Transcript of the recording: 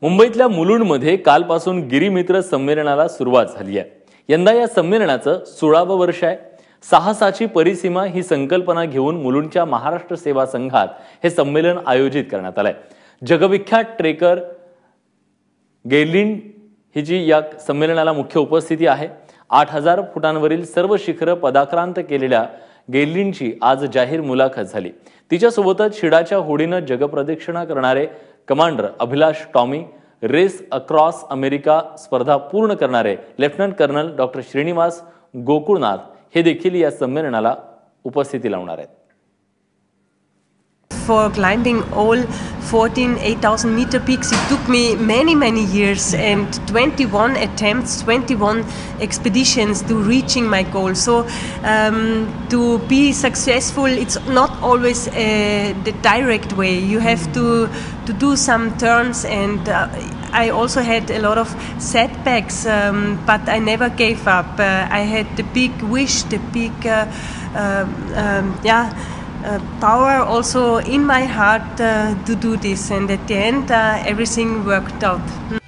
मुंबईतल्या मुलुंडमध्ये कालपासून गिरीमित्र संमेलनाला सुरुवात झाली आहे. यंदा या संमेलनाचं 16वं वर्ष आहे. साहसाची परिसीमा ही संकल्पना घेऊन मुलुंडच्या महाराष्ट्र सेवा संघात हे संमेलन आयोजित करण्यात आलंय. जगविख्यात ट्रेकर गेरलिंड ही जी या संमेलनाला मुख्य उपस्थिती आहे. 8000 फुटांवरील सर्व शिखरं पदाक्रांत केलेल्या गेरलिंडची आज जाहीर मुलाखत झाली. तिच्यासोबतच शिडाच्या होडीनं जगप्रदक्षिणा करणारे commander Abhilash Tomy, race across America स्पर्धा पूर्ण करणारे lieutenant colonel doctor Shrinivas Gokulnath हे देखील या संमेलनाला उपस्थिती लावणार आहेत. For climbing all 14 8,000 meter peaks, it took me many years and 21 attempts, 21 expeditions to reaching my goal. So to be successful, it's not always the direct way. You have to do some turns, and I also had a lot of setbacks, but I never gave up. I had the big wish, the big power also in my heart to do this, and at the end everything worked out.